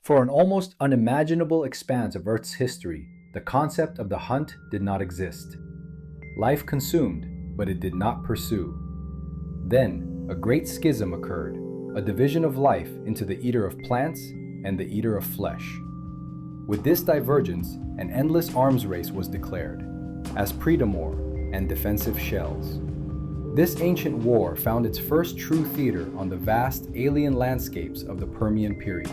For an almost unimaginable expanse of Earth's history, the concept of the hunt did not exist. Life consumed, but it did not pursue. Then, a great schism occurred, a division of life into the eater of plants and the eater of flesh. With this divergence, an endless arms race was declared, as predator and defensive shells. This ancient war found its first true theater on the vast alien landscapes of the Permian period.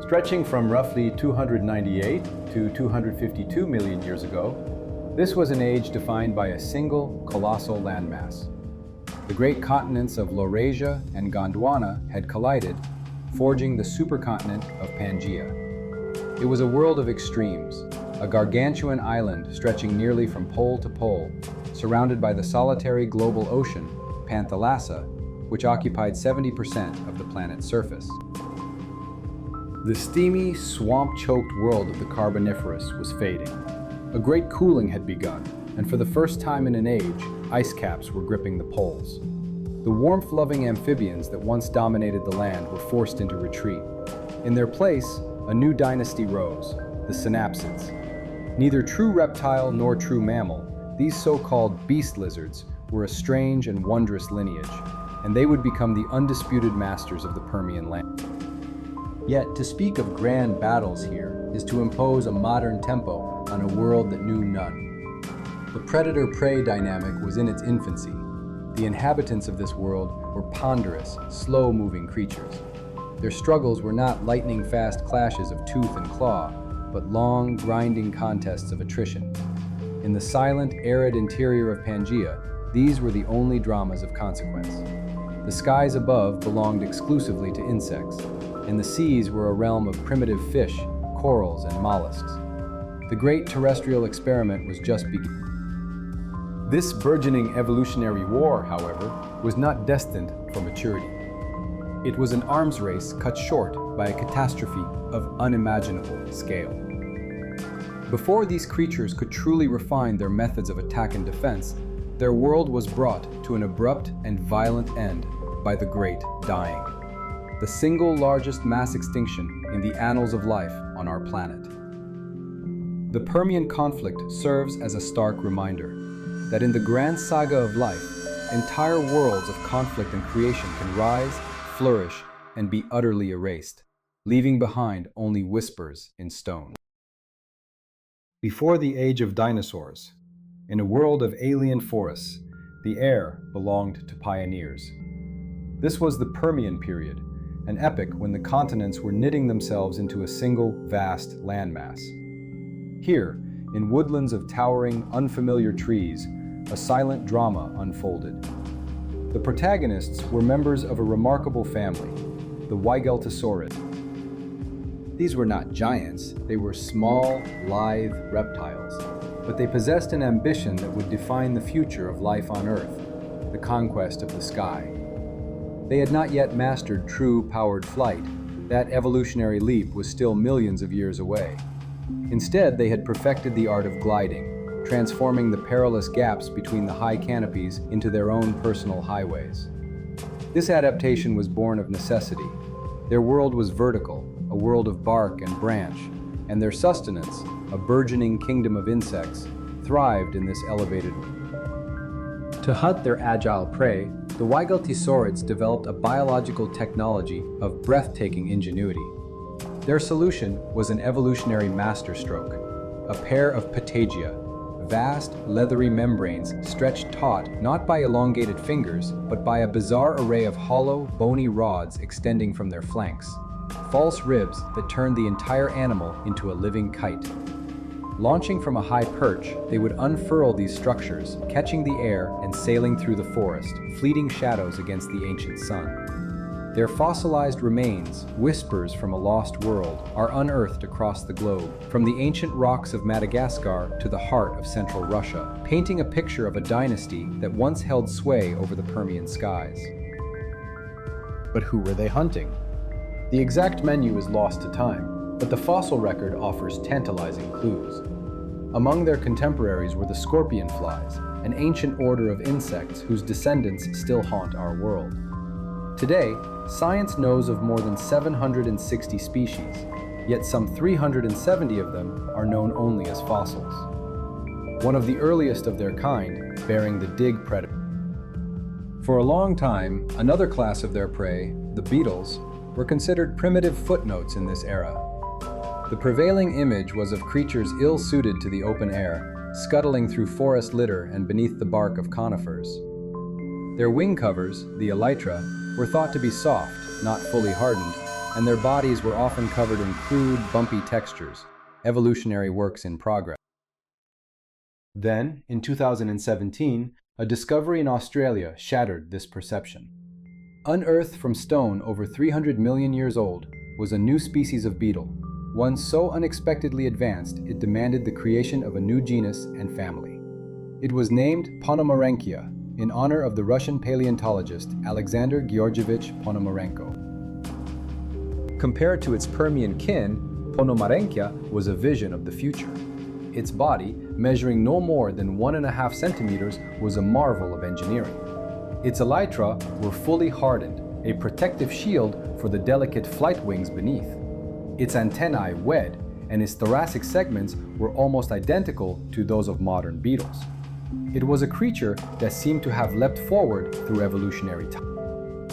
Stretching from roughly 298 to 252 million years ago, this was an age defined by a single colossal landmass. The great continents of Laurasia and Gondwana had collided, forging the supercontinent of Pangea. It was a world of extremes, a gargantuan island stretching nearly from pole to pole, surrounded by the solitary global ocean, Panthalassa, which occupied 70% of the planet's surface. The steamy, swamp-choked world of the Carboniferous was fading. A great cooling had begun, and for the first time in an age, ice caps were gripping the poles. The warmth-loving amphibians that once dominated the land were forced into retreat. In their place, a new dynasty rose, the synapsids. Neither true reptile nor true mammal, these so-called beast lizards were a strange and wondrous lineage, and they would become the undisputed masters of the Permian land. Yet, to speak of grand battles here is to impose a modern tempo on a world that knew none. The predator-prey dynamic was in its infancy. The inhabitants of this world were ponderous, slow-moving creatures. Their struggles were not lightning-fast clashes of tooth and claw, but long, grinding contests of attrition. In the silent, arid interior of Pangea, these were the only dramas of consequence. The skies above belonged exclusively to insects, and the seas were a realm of primitive fish, corals, and mollusks. The great terrestrial experiment was just beginning. This burgeoning evolutionary war, however, was not destined for maturity. It was an arms race cut short by a catastrophe of unimaginable scale. Before these creatures could truly refine their methods of attack and defense, their world was brought to an abrupt and violent end by the Great Dying, the single largest mass extinction in the annals of life on our planet. The Permian conflict serves as a stark reminder that in the grand saga of life, entire worlds of conflict and creation can rise, flourish, and be utterly erased, leaving behind only whispers in stone. Before the age of dinosaurs, in a world of alien forests, the air belonged to pioneers. This was the Permian period, an epoch when the continents were knitting themselves into a single vast landmass. Here, in woodlands of towering, unfamiliar trees, a silent drama unfolded. The protagonists were members of a remarkable family, the Weigeltosauridae. These were not giants, they were small, lithe reptiles, but they possessed an ambition that would define the future of life on Earth, the conquest of the sky. They had not yet mastered true powered flight. That evolutionary leap was still millions of years away. Instead, they had perfected the art of gliding, transforming the perilous gaps between the high canopies into their own personal highways. This adaptation was born of necessity. Their world was vertical, a world of bark and branch, and their sustenance, a burgeoning kingdom of insects, thrived in this elevated. To hunt their agile prey, the Weigeltosaurids developed a biological technology of breathtaking ingenuity. Their solution was an evolutionary masterstroke, a pair of Pangea, vast, leathery membranes stretched taut not by elongated fingers, but by a bizarre array of hollow, bony rods extending from their flanks, false ribs that turned the entire animal into a living kite. Launching from a high perch, they would unfurl these structures, catching the air and sailing through the forest, fleeting shadows against the ancient sun. Their fossilized remains, whispers from a lost world, are unearthed across the globe, from the ancient rocks of Madagascar to the heart of central Russia, painting a picture of a dynasty that once held sway over the Permian skies. But who were they hunting? The exact menu is lost to time, but the fossil record offers tantalizing clues. Among their contemporaries were the scorpion flies, an ancient order of insects whose descendants still haunt our world. Today, science knows of more than 760 species, yet some 370 of them are known only as fossils. One of the earliest of their kind, bearing the dig predator. For a long time, another class of their prey, the beetles, were considered primitive footnotes in this era. The prevailing image was of creatures ill-suited to the open air, scuttling through forest litter and beneath the bark of conifers. Their wing covers, the elytra, were thought to be soft, not fully hardened, and their bodies were often covered in crude, bumpy textures, evolutionary works in progress. Then, in 2017, a discovery in Australia shattered this perception. Unearthed from stone over 300 million years old was a new species of beetle, one so unexpectedly advanced it demanded the creation of a new genus and family. It was named Ponomarenko in honor of the Russian paleontologist Alexander Georgievich Ponomarenko. Compared to its Permian kin, Ponomarenko was a vision of the future. Its body, measuring no more than 1.5 centimeters, was a marvel of engineering. Its elytra were fully hardened, a protective shield for the delicate flight wings beneath. Its antennae wed, and its thoracic segments were almost identical to those of modern beetles. It was a creature that seemed to have leapt forward through evolutionary time.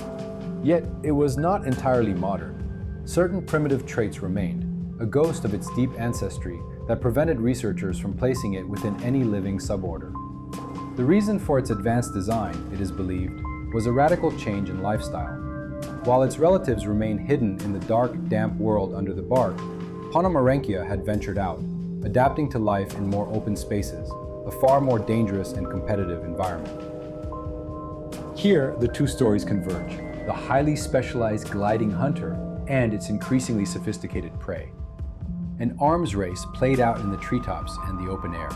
Yet, it was not entirely modern. Certain primitive traits remained, a ghost of its deep ancestry that prevented researchers from placing it within any living suborder. The reason for its advanced design, it is believed, was a radical change in lifestyle. While its relatives remained hidden in the dark, damp world under the bark, Ponomarenko had ventured out, adapting to life in more open spaces, a far more dangerous and competitive environment. Here, the two stories converge, the highly specialized gliding hunter and its increasingly sophisticated prey. An arms race played out in the treetops and the open air.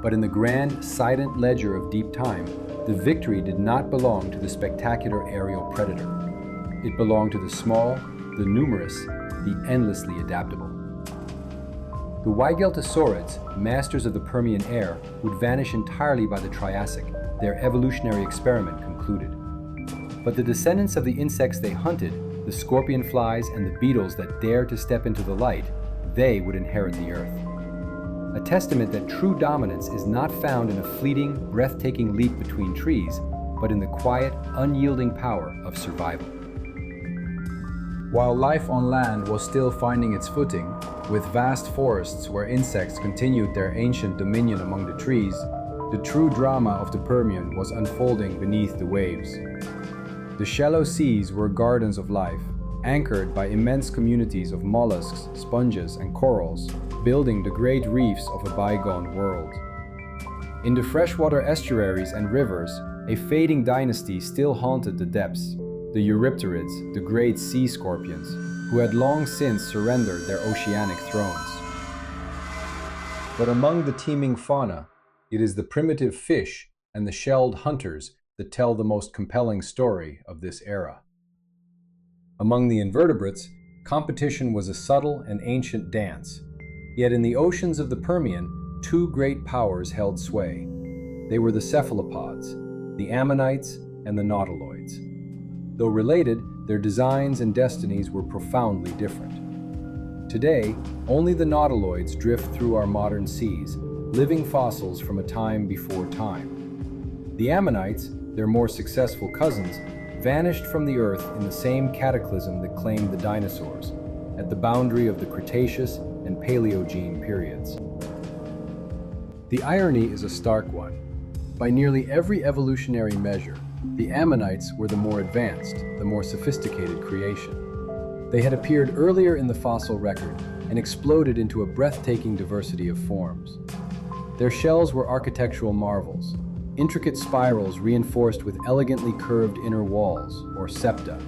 But in the grand, silent ledger of deep time, the victory did not belong to the spectacular aerial predator. It belonged to the small, the numerous, the endlessly adaptable. The Weigeltosaurids, masters of the Permian air, would vanish entirely by the Triassic, their evolutionary experiment concluded. But the descendants of the insects they hunted, the scorpion flies and the beetles that dared to step into the light, they would inherit the earth. A testament that true dominance is not found in a fleeting, breathtaking leap between trees, but in the quiet, unyielding power of survival. While life on land was still finding its footing, with vast forests where insects continued their ancient dominion among the trees, the true drama of the Permian was unfolding beneath the waves. The shallow seas were gardens of life, anchored by immense communities of mollusks, sponges, and corals, building the great reefs of a bygone world. In the freshwater estuaries and rivers, a fading dynasty still haunted the depths, the Eurypterids, the great sea scorpions, who had long since surrendered their oceanic thrones. But among the teeming fauna, it is the primitive fish and the shelled hunters that tell the most compelling story of this era. Among the invertebrates, competition was a subtle and ancient dance. Yet in the oceans of the Permian, two great powers held sway. They were the cephalopods, the Ammonites and the nautiloids. Though related, their designs and destinies were profoundly different. Today, only the nautiloids drift through our modern seas, living fossils from a time before time. The Ammonites, their more successful cousins, vanished from the Earth in the same cataclysm that claimed the dinosaurs, at the boundary of the Cretaceous and Paleogene periods. The irony is a stark one. By nearly every evolutionary measure, the Ammonites were the more advanced, the more sophisticated creation. They had appeared earlier in the fossil record and exploded into a breathtaking diversity of forms. Their shells were architectural marvels, intricate spirals reinforced with elegantly curved inner walls, or septa.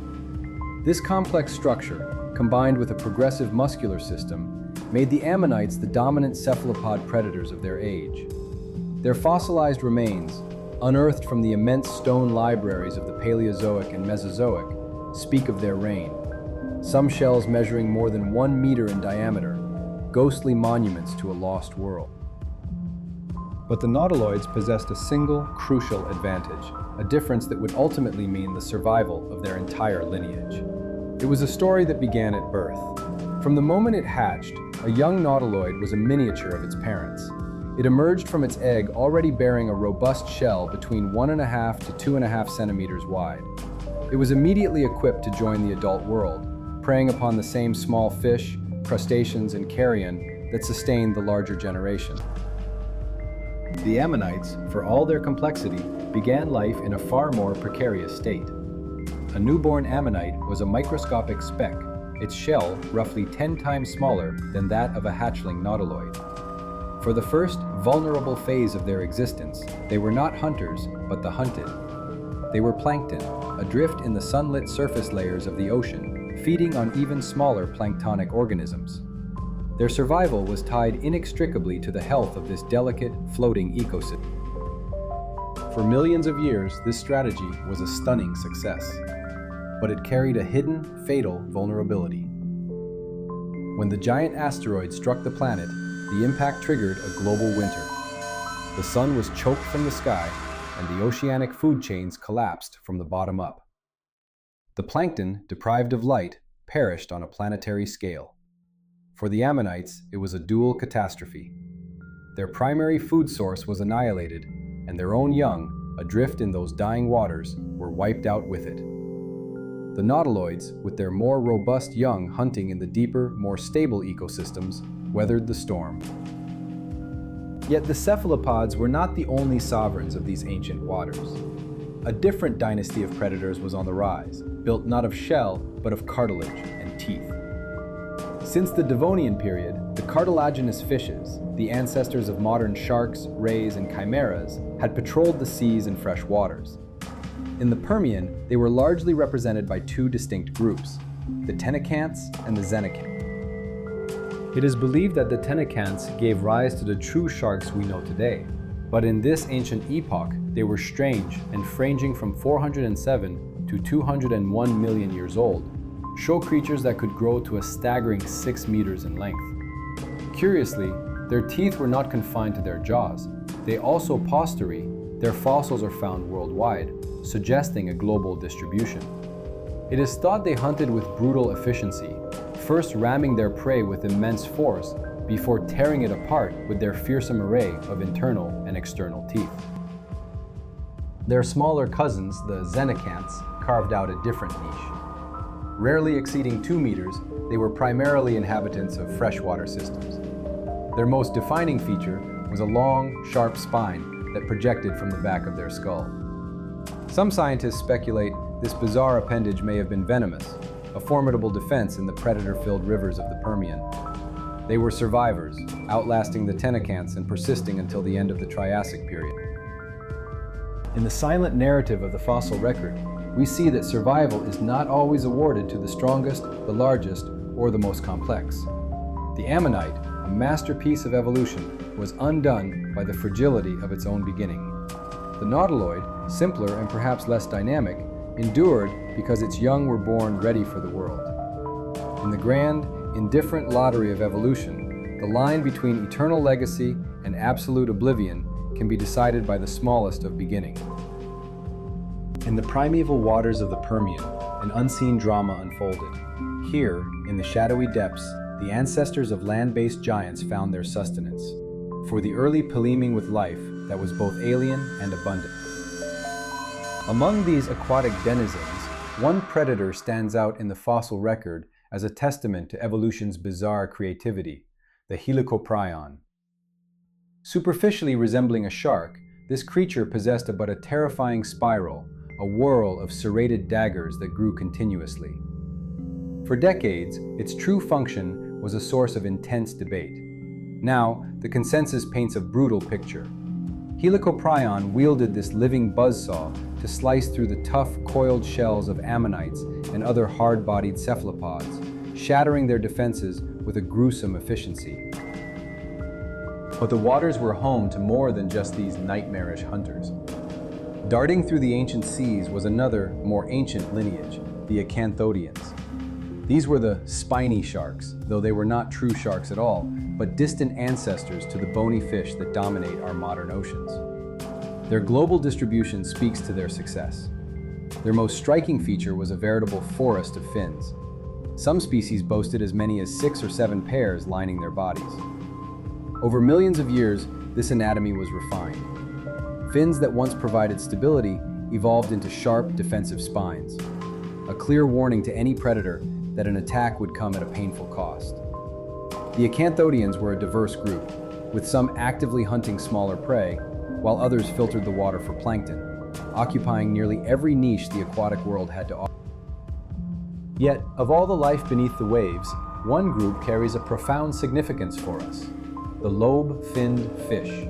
This complex structure, combined with a progressive muscular system, made the Ammonites the dominant cephalopod predators of their age. Their fossilized remains, unearthed from the immense stone libraries of the Paleozoic and Mesozoic, speak of their reign. Some shells measuring more than 1 meter in diameter, ghostly monuments to a lost world. But the nautiloids possessed a single, crucial advantage, a difference that would ultimately mean the survival of their entire lineage. It was a story that began at birth. From the moment it hatched, a young nautiloid was a miniature of its parents. It emerged from its egg already bearing a robust shell between 1.5 to 2.5 centimeters wide. It was immediately equipped to join the adult world, preying upon the same small fish, crustaceans, and carrion that sustained the larger generation. The Ammonites, for all their complexity, began life in a far more precarious state. A newborn ammonite was a microscopic speck, its shell roughly 10 times smaller than that of a hatchling nautiloid. For the first vulnerable phase of their existence, they were not hunters, but the hunted. They were plankton, adrift in the sunlit surface layers of the ocean, feeding on even smaller planktonic organisms. Their survival was tied inextricably to the health of this delicate, floating ecosystem. For millions of years, this strategy was a stunning success, but it carried a hidden, fatal vulnerability. When the giant asteroid struck the planet, the impact triggered a global winter. The sun was choked from the sky, and the oceanic food chains collapsed from the bottom up. The plankton, deprived of light, perished on a planetary scale. For the Ammonites, it was a dual catastrophe. Their primary food source was annihilated, and their own young, adrift in those dying waters, were wiped out with it. The nautiloids, with their more robust young hunting in the deeper, more stable ecosystems, weathered the storm. Yet the cephalopods were not the only sovereigns of these ancient waters. A different dynasty of predators was on the rise, built not of shell, but of cartilage and teeth. Since the Devonian period, the cartilaginous fishes, the ancestors of modern sharks, rays, and chimeras, had patrolled the seas and fresh waters. In the Permian, they were largely represented by two distinct groups, the tenacants and the xenacants. It is believed that the tenacants gave rise to the true sharks we know today, but in this ancient epoch, they were strange and ranging from 407 to 201 million years old, show creatures that could grow to a staggering 6 meters in length. Curiously, their teeth were not confined to their jaws. They also posterate. Their fossils are found worldwide, suggesting a global distribution. It is thought they hunted with brutal efficiency, first ramming their prey with immense force before tearing it apart with their fearsome array of internal and external teeth. Their smaller cousins, the xenacants, carved out a different niche. Rarely exceeding 2 meters, they were primarily inhabitants of freshwater systems. Their most defining feature was a long, sharp spine that projected from the back of their skull. Some scientists speculate this bizarre appendage may have been venomous, a formidable defense in the predator-filled rivers of the Permian. They were survivors, outlasting the tenacants and persisting until the end of the Triassic period. In the silent narrative of the fossil record, we see that survival is not always awarded to the strongest, the largest, or the most complex. The ammonite, a masterpiece of evolution, was undone by the fragility of its own beginning. The nautiloid, simpler and perhaps less dynamic, endured because its young were born ready for the world. In the grand, indifferent lottery of evolution, the line between eternal legacy and absolute oblivion can be decided by the smallest of beginning. In the primeval waters of the Permian, an unseen drama unfolded. Here, in the shadowy depths, the ancestors of land-based giants found their sustenance, for the early teeming with life that was both alien and abundant. Among these aquatic denizens, one predator stands out in the fossil record as a testament to evolution's bizarre creativity, the Helicoprion. Superficially resembling a shark, this creature possessed but a terrifying spiral, a whirl of serrated daggers that grew continuously. For decades, its true function was a source of intense debate. Now, the consensus paints a brutal picture. Helicoprion wielded this living buzzsaw to slice through the tough, coiled shells of ammonites and other hard-bodied cephalopods, shattering their defenses with a gruesome efficiency. But the waters were home to more than just these nightmarish hunters. Darting through the ancient seas was another, more ancient lineage, the Acanthodians. These were the spiny sharks, though they were not true sharks at all, but distant ancestors to the bony fish that dominate our modern oceans. Their global distribution speaks to their success. Their most striking feature was a veritable forest of fins. Some species boasted as many as 6 or 7 pairs lining their bodies. Over millions of years, this anatomy was refined. Fins that once provided stability evolved into sharp, defensive spines, a clear warning to any predator that an attack would come at a painful cost. The acanthodians were a diverse group, with some actively hunting smaller prey, while others filtered the water for plankton, occupying nearly every niche the aquatic world had to offer. Yet, of all the life beneath the waves, one group carries a profound significance for us: the lobe-finned fish.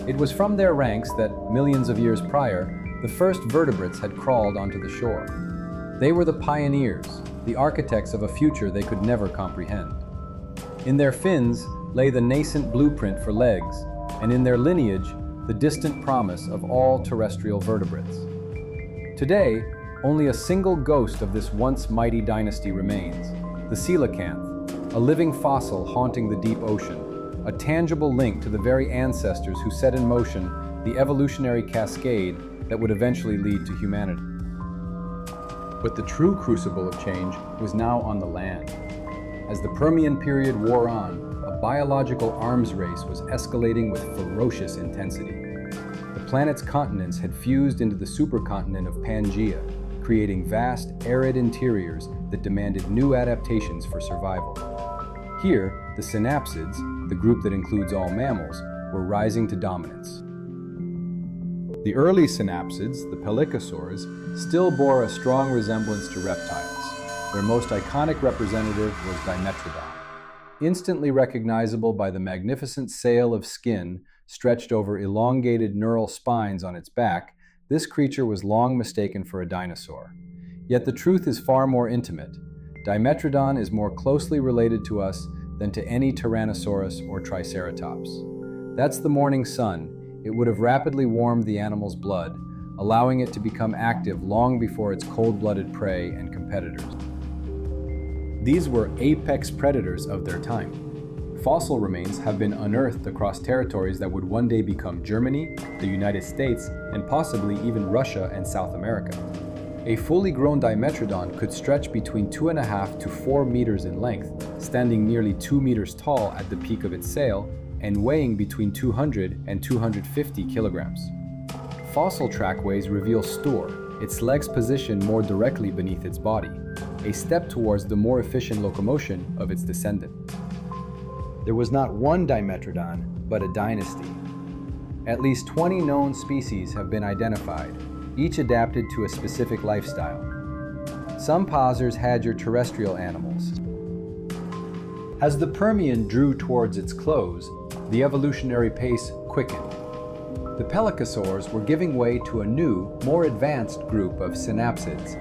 It was from their ranks that, millions of years prior, the first vertebrates had crawled onto the shore. They were the pioneers, the architects of a future they could never comprehend. In their fins lay the nascent blueprint for legs, and in their lineage, the distant promise of all terrestrial vertebrates. Today, only a single ghost of this once mighty dynasty remains: the coelacanth, a living fossil haunting the deep ocean, a tangible link to the very ancestors who set in motion the evolutionary cascade that would eventually lead to humanity. But the true crucible of change was now on the land. As the Permian period wore on, a biological arms race was escalating with ferocious intensity. The planet's continents had fused into the supercontinent of Pangea, creating vast, arid interiors that demanded new adaptations for survival. Here, the synapsids, the group that includes all mammals, were rising to dominance. The early synapsids, the Helicoprions, still bore a strong resemblance to reptiles. Their most iconic representative was Dimetrodon. Instantly recognizable by the magnificent sail of skin stretched over elongated neural spines on its back, this creature was long mistaken for a dinosaur. Yet the truth is far more intimate. Dimetrodon is more closely related to us than to any Tyrannosaurus or Triceratops. That's the morning sun. It would have rapidly warmed the animal's blood, allowing it to become active long before its cold-blooded prey and competitors. These were apex predators of their time. Fossil remains have been unearthed across territories that would one day become Germany, the United States, and possibly even Russia and South America. A fully grown Dimetrodon could stretch between 2.5 to 4 meters in length, standing nearly 2 meters tall at the peak of its sail, and weighing between 200 and 250 kilograms. Fossil trackways reveal Stoor, its legs positioned more directly beneath its body, a step towards the more efficient locomotion of its descendant. There was not one Dimetrodon, but a dynasty. At least 20 known species have been identified, each adapted to a specific lifestyle. Some pausers had your terrestrial animals. As the Permian drew towards its close, the evolutionary pace quickened. The Pelecosaurs were giving way to a new, more advanced group of synapsids,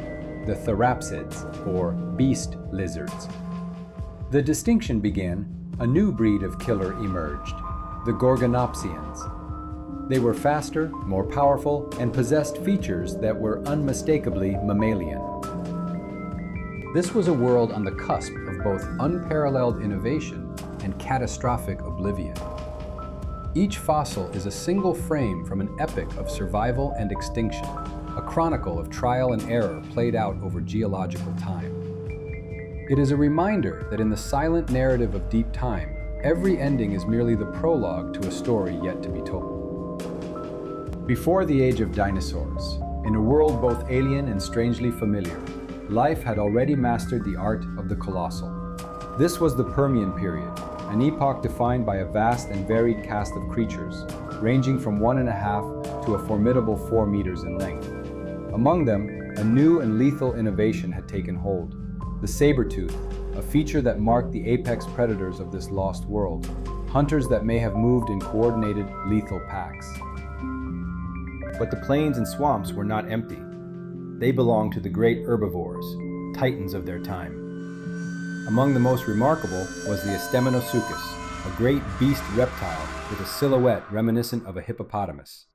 the therapsids, or beast lizards. The distinction began. A new breed of killer emerged, the Gorgonopsians. They were faster, more powerful, and possessed features that were unmistakably mammalian. This was a world on the cusp of both unparalleled innovation and catastrophic oblivion. Each fossil is a single frame from an epic of survival and extinction, a chronicle of trial and error played out over geological time. It is a reminder that in the silent narrative of deep time, every ending is merely the prologue to a story yet to be told. Before the age of dinosaurs, in a world both alien and strangely familiar, life had already mastered the art of the colossal. This was the Permian period, an epoch defined by a vast and varied cast of creatures, ranging from 1.5 to a formidable 4 meters in length. Among them, a new and lethal innovation had taken hold: the saber-tooth, a feature that marked the apex predators of this lost world, hunters that may have moved in coordinated, lethal packs. But the plains and swamps were not empty. They belonged to the great herbivores, titans of their time. Among the most remarkable was the Asteminosuchus, a great beast reptile with a silhouette reminiscent of a hippopotamus.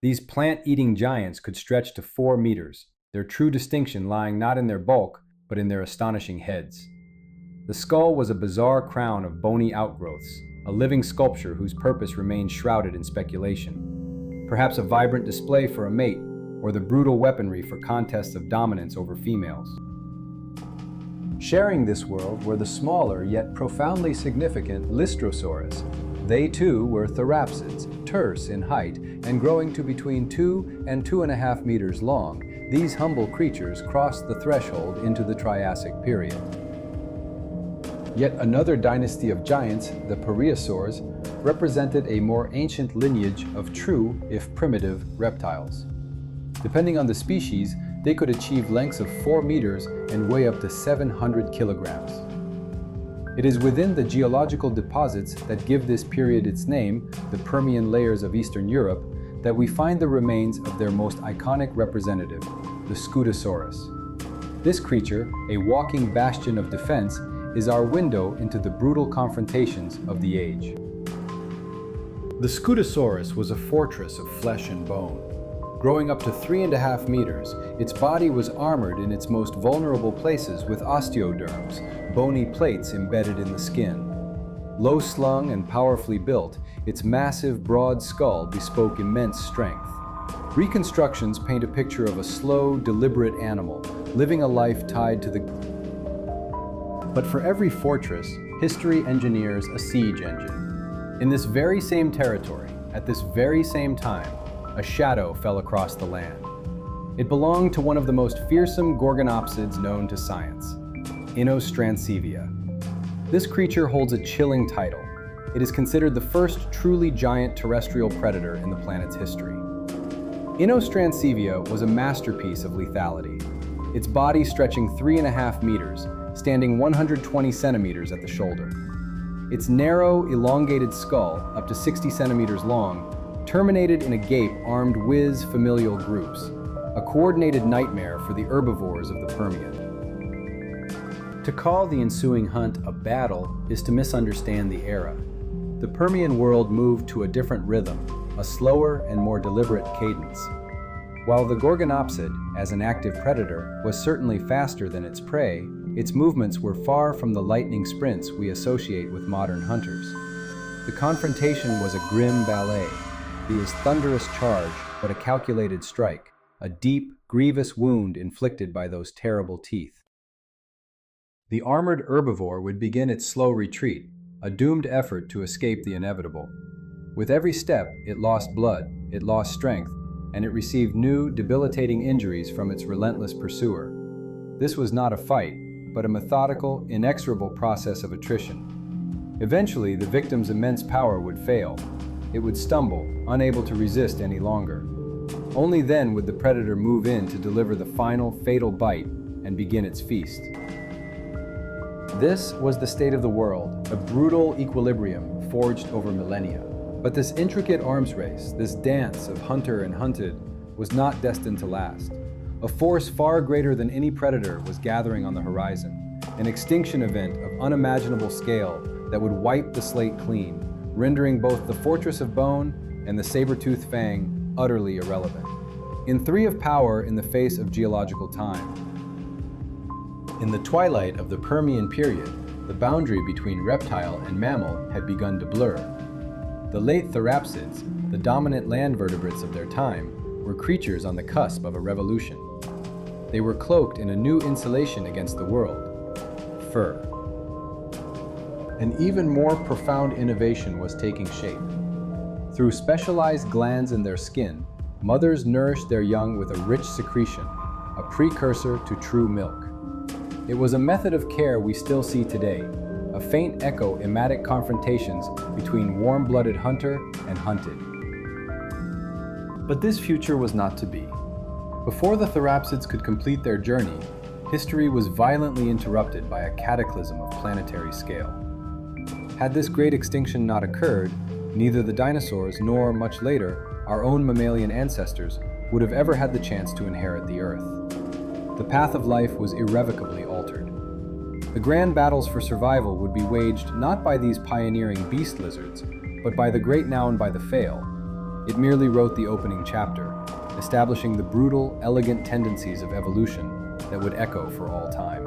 These plant-eating giants could stretch to 4 meters, their true distinction lying not in their bulk, but in their astonishing heads. The skull was a bizarre crown of bony outgrowths, a living sculpture whose purpose remained shrouded in speculation. Perhaps a vibrant display for a mate, or the brutal weaponry for contests of dominance over females. Sharing this world were the smaller yet profoundly significant Lystrosaurus. They too were therapsids, terse in height and growing to between 2 and 2.5 meters long. These humble creatures crossed the threshold into the Triassic period. Yet another dynasty of giants, the Periosaurs, represented a more ancient lineage of true, if primitive, reptiles. Depending on the species, they could achieve lengths of 4 meters and weigh up to 700 kilograms. It is within the geological deposits that give this period its name, the Permian layers of Eastern Europe, that we find the remains of their most iconic representative, the Scutosaurus. This creature, a walking bastion of defense, is our window into the brutal confrontations of the age. The Scutosaurus was a fortress of flesh and bone. Growing up to 3.5 meters, its body was armored in its most vulnerable places with osteoderms, bony plates embedded in the skin. Low-slung and powerfully built, its massive, broad skull bespoke immense strength. Reconstructions paint a picture of a slow, deliberate animal, living a life tied to the... But for every fortress, history engineers a siege engine. In this very same territory, at this very same time, a shadow fell across the land. It belonged to one of the most fearsome gorgonopsids known to science, Inostrancevia. This creature holds a chilling title. It is considered the first truly giant terrestrial predator in the planet's history. Inostrancevia was a masterpiece of lethality, its body stretching 3.5 meters, standing 120 centimeters at the shoulder. Its narrow, elongated skull, up to 60 centimeters long, terminated in a gape armed with familial groups, a coordinated nightmare for the herbivores of the Permian. To call the ensuing hunt a battle is to misunderstand the era. The Permian world moved to a different rhythm, a slower and more deliberate cadence. While the gorgonopsid, as an active predator, was certainly faster than its prey, its movements were far from the lightning sprints we associate with modern hunters. The confrontation was a grim ballet. His thunderous charge, but a calculated strike, a deep, grievous wound inflicted by those terrible teeth. The armored herbivore would begin its slow retreat, a doomed effort to escape the inevitable. With every step, it lost blood, it lost strength, and it received new, debilitating injuries from its relentless pursuer. This was not a fight, but a methodical, inexorable process of attrition. Eventually, the victim's immense power would fail. It would stumble, unable to resist any longer. Only then would the predator move in to deliver the final, fatal bite and begin its feast. This was the state of the world, a brutal equilibrium forged over millennia. But this intricate arms race, this dance of hunter and hunted, was not destined to last. A force far greater than any predator was gathering on the horizon, an extinction event of unimaginable scale that would wipe the slate clean, rendering both the fortress of bone and the saber-toothed fang utterly irrelevant. In 3 of power in the face of geological time. In the twilight of the Permian period, the boundary between reptile and mammal had begun to blur. The late therapsids, the dominant land vertebrates of their time, were creatures on the cusp of a revolution. They were cloaked in a new insulation against the world: fur. An even more profound innovation was taking shape. Through specialized glands in their skin, mothers nourished their young with a rich secretion, a precursor to true milk. It was a method of care we still see today, a faint echo in emetic confrontations between warm-blooded hunter and hunted. But this future was not to be. Before the therapsids could complete their journey, history was violently interrupted by a cataclysm of planetary scale. Had this great extinction not occurred, neither the dinosaurs nor, much later, our own mammalian ancestors would have ever had the chance to inherit the Earth. The path of life was irrevocably altered. The grand battles for survival would be waged not by these pioneering beast lizards, but by the great noun by the fail. It merely wrote the opening chapter, establishing the brutal, elegant tendencies of evolution that would echo for all time.